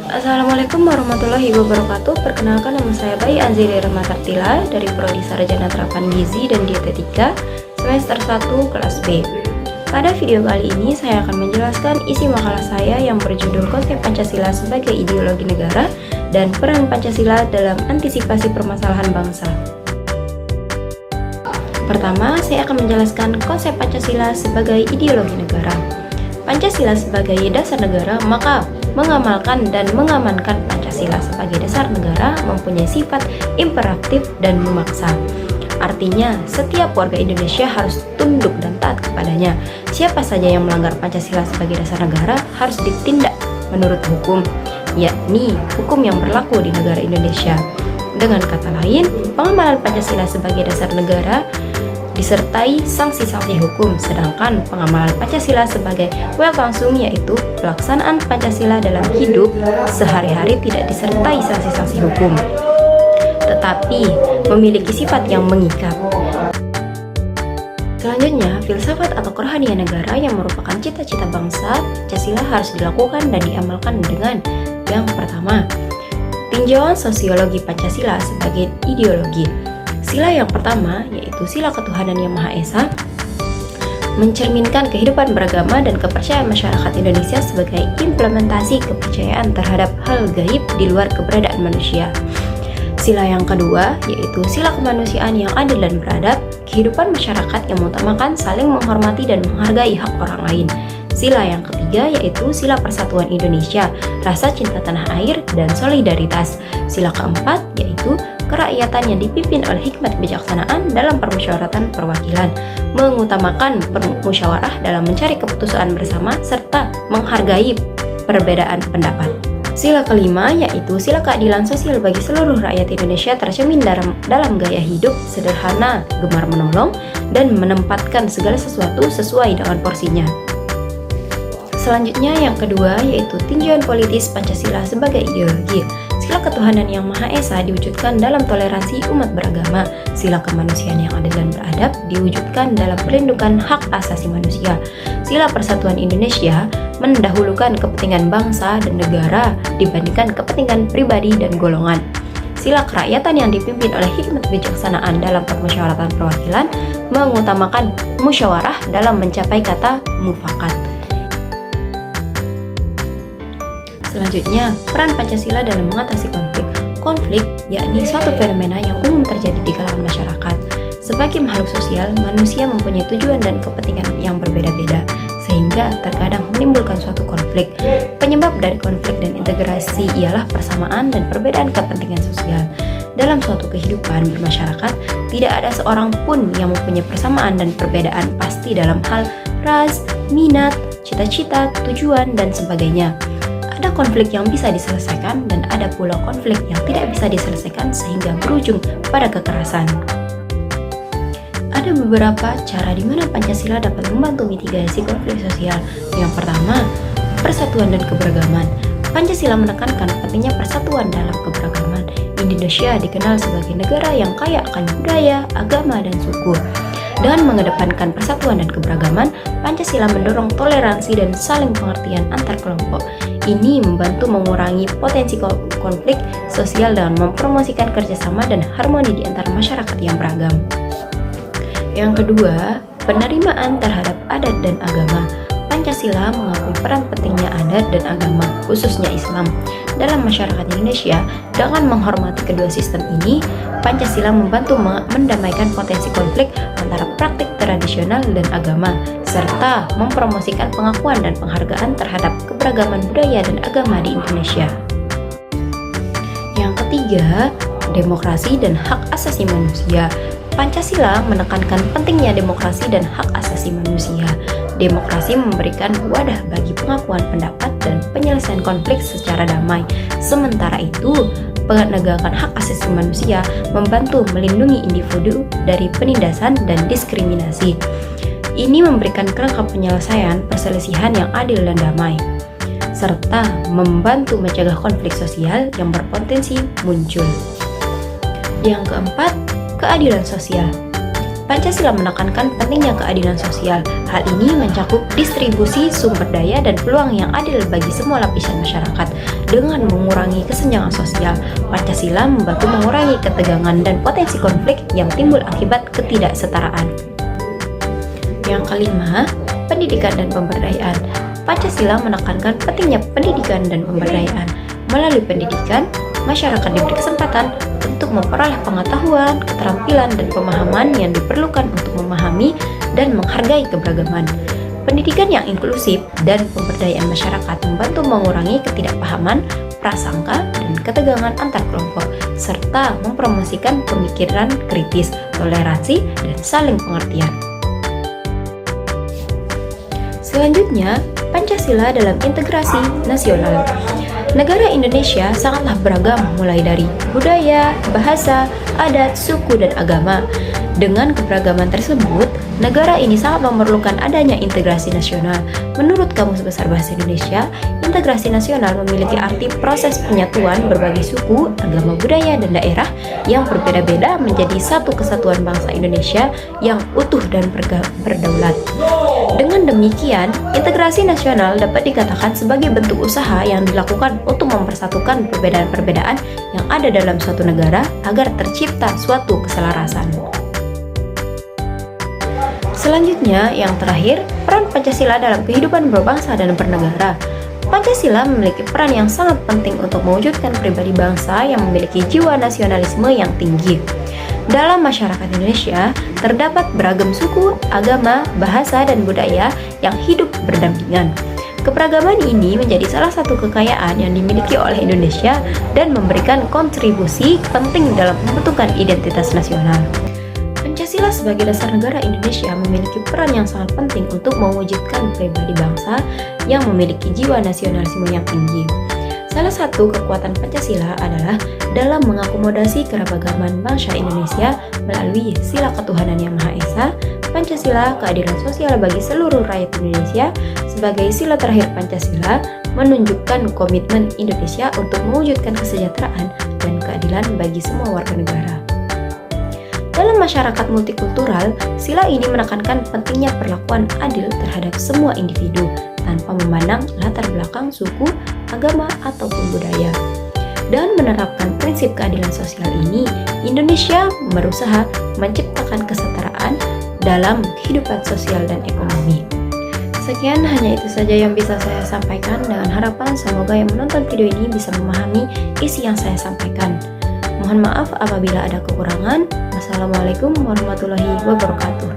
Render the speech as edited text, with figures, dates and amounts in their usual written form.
Assalamualaikum warahmatullahi wabarakatuh. Perkenalkan, nama saya Bayi Anzeli Rahmatartila dari Prodi Sarjana Terapan Gizi dan Dietetika semester 1 kelas B. Pada video kali ini saya akan menjelaskan isi makalah saya yang berjudul Konsep Pancasila sebagai Ideologi Negara dan Peran Pancasila dalam Antisipasi Permasalahan Bangsa. Pertama, saya akan menjelaskan konsep Pancasila sebagai ideologi negara. Pancasila sebagai dasar negara, maka mengamalkan dan mengamankan Pancasila sebagai dasar negara mempunyai sifat imperatif dan memaksa. Artinya, setiap warga Indonesia harus tunduk dan taat kepadanya. Siapa saja yang melanggar Pancasila sebagai dasar negara harus ditindak menurut hukum, yakni hukum yang berlaku di negara Indonesia. Dengan kata lain, pengamalan Pancasila sebagai dasar negara disertai sanksi-sanksi hukum, sedangkan pengamalan Pancasila sebagai wel langsung, yaitu pelaksanaan Pancasila dalam hidup sehari-hari, tidak disertai sanksi-sanksi hukum, tetapi memiliki sifat yang mengikat. Selanjutnya, filsafat atau kerohanian negara yang merupakan cita-cita bangsa, Pancasila harus dilakukan dan diamalkan dengan yang pertama, tinjauan sosiologi Pancasila sebagai ideologi. Sila yang pertama, yaitu sila ketuhanan yang Maha Esa, mencerminkan kehidupan beragama dan kepercayaan masyarakat Indonesia sebagai implementasi kepercayaan terhadap hal gaib di luar keberadaan manusia. Sila yang kedua, yaitu sila kemanusiaan yang adil dan beradab, kehidupan masyarakat yang mengutamakan saling menghormati dan menghargai hak orang lain. Sila yang ketiga, yaitu sila persatuan Indonesia, rasa cinta tanah air, dan solidaritas. Sila keempat, yaitu kerakyatan yang dipimpin oleh hikmat kebijaksanaan dalam permusyawaratan perwakilan, mengutamakan musyawarah dalam mencari keputusan bersama, serta menghargai perbedaan pendapat. Sila kelima, yaitu sila keadilan sosial bagi seluruh rakyat Indonesia, tercermin dalam gaya hidup sederhana, gemar menolong, dan menempatkan segala sesuatu sesuai dengan porsinya. Selanjutnya yang kedua, yaitu tinjauan politis Pancasila sebagai ideologi. Sila ketuhanan yang Maha Esa diwujudkan dalam toleransi umat beragama. Sila kemanusiaan yang adil dan beradab diwujudkan dalam perlindungan hak asasi manusia. Sila persatuan Indonesia mendahulukan kepentingan bangsa dan negara dibandingkan kepentingan pribadi dan golongan. Sila kerakyatan yang dipimpin oleh hikmat kebijaksanaan dalam permusyawaratan perwakilan mengutamakan musyawarah dalam mencapai kata mufakat. Selanjutnya, peran Pancasila dalam mengatasi konflik. Konflik yakni suatu fenomena yang umum terjadi di kalangan masyarakat. Sebagai makhluk sosial, manusia mempunyai tujuan dan kepentingan yang berbeda-beda, sehingga terkadang menimbulkan suatu konflik. Penyebab dari konflik dan integrasi ialah persamaan dan perbedaan kepentingan sosial. Dalam suatu kehidupan bermasyarakat, tidak ada seorang pun yang mempunyai persamaan dan perbedaan pasti dalam hal ras, minat, cita-cita, tujuan, dan sebagainya. Ada konflik yang bisa diselesaikan dan ada pula konflik yang tidak bisa diselesaikan sehingga berujung pada kekerasan. Ada beberapa cara di mana Pancasila dapat membantu mitigasi konflik sosial. Yang pertama, persatuan dan keberagaman. Pancasila menekankan pentingnya persatuan dalam keberagaman. Indonesia dikenal sebagai negara yang kaya akan budaya, agama, dan suku. Dengan mengedepankan persatuan dan keberagaman, Pancasila mendorong toleransi dan saling pengertian antar kelompok. Ini membantu mengurangi potensi konflik sosial dan mempromosikan kerjasama dan harmoni di antara masyarakat yang beragam. Yang kedua, penerimaan terhadap adat dan agama. Pancasila mengakui peran pentingnya adat dan agama, khususnya Islam, dalam masyarakat Indonesia. Dengan menghormati kedua sistem ini, Pancasila membantu mendamaikan potensi konflik antara praktik tradisional dan agama, serta mempromosikan pengakuan dan penghargaan terhadap keberagaman budaya dan agama di Indonesia. Yang ketiga, demokrasi dan hak asasi manusia. Pancasila menekankan pentingnya demokrasi dan hak asasi manusia. Demokrasi memberikan wadah bagi pengakuan pendapat dan penyelesaian konflik secara damai. Sementara itu, penegakan hak asasi manusia membantu melindungi individu dari penindasan dan diskriminasi. Ini memberikan kerangka penyelesaian perselisihan yang adil dan damai, serta membantu mencegah konflik sosial yang berpotensi muncul. Yang keempat, keadilan sosial. Pancasila menekankan pentingnya keadilan sosial. Hal ini mencakup distribusi sumber daya dan peluang yang adil bagi semua lapisan masyarakat. dengan mengurangi kesenjangan sosial. Pancasila membantu mengurangi ketegangan dan potensi konflik yang timbul akibat ketidaksetaraan. Yang kelima, pendidikan dan pemberdayaan. Pancasila menekankan pentingnya pendidikan dan pemberdayaan. Melalui pendidikan, masyarakat diberi kesempatan untuk memperoleh pengetahuan, keterampilan, dan pemahaman yang diperlukan untuk memahami dan menghargai keberagaman. Pendidikan yang inklusif dan pemberdayaan masyarakat membantu mengurangi ketidakpahaman, prasangka, dan ketegangan antar kelompok, serta mempromosikan pemikiran kritis, toleransi, dan saling pengertian. Selanjutnya, Pancasila dalam integrasi nasional. Negara Indonesia sangatlah beragam, mulai dari budaya, bahasa, adat, suku, dan agama. Dengan keberagaman tersebut, negara ini sangat memerlukan adanya integrasi nasional. Menurut Kamus Besar Bahasa Indonesia, integrasi nasional memiliki arti proses penyatuan berbagai suku, agama, budaya, dan daerah yang berbeda-beda menjadi satu kesatuan bangsa Indonesia yang utuh dan berdaulat. Dengan demikian, integrasi nasional dapat dikatakan sebagai bentuk usaha yang dilakukan untuk mempersatukan perbedaan-perbedaan yang ada dalam suatu negara agar tercipta suatu keselarasan. Selanjutnya, yang terakhir, peran Pancasila dalam kehidupan berbangsa dan bernegara. Pancasila memiliki peran yang sangat penting untuk mewujudkan pribadi bangsa yang memiliki jiwa nasionalisme yang tinggi. Dalam masyarakat Indonesia, terdapat beragam suku, agama, bahasa, dan budaya yang hidup berdampingan. Keberagaman ini menjadi salah satu kekayaan yang dimiliki oleh Indonesia dan memberikan kontribusi penting dalam pembentukan identitas nasional. Pancasila sebagai dasar negara Indonesia memiliki peran yang sangat penting untuk mewujudkan pribadi bangsa yang memiliki jiwa nasionalisme yang tinggi. Salah satu kekuatan Pancasila adalah dalam mengakomodasi keragaman bangsa Indonesia melalui sila ketuhanan yang Maha Esa. Pancasila, keadilan sosial bagi seluruh rakyat Indonesia, sebagai sila terakhir Pancasila, menunjukkan komitmen Indonesia untuk mewujudkan kesejahteraan dan keadilan bagi semua warga negara. Dalam masyarakat multikultural, sila ini menekankan pentingnya perlakuan adil terhadap semua individu tanpa memandang latar belakang suku, agama, ataupun budaya. Dan menerapkan prinsip keadilan sosial ini, Indonesia berusaha menciptakan kesetaraan dalam kehidupan sosial dan ekonomi. Sekian, hanya itu saja yang bisa saya sampaikan, dengan harapan semoga yang menonton video ini bisa memahami isi yang saya sampaikan. Mohon maaf apabila ada kekurangan. Wassalamualaikum warahmatullahi wabarakatuh.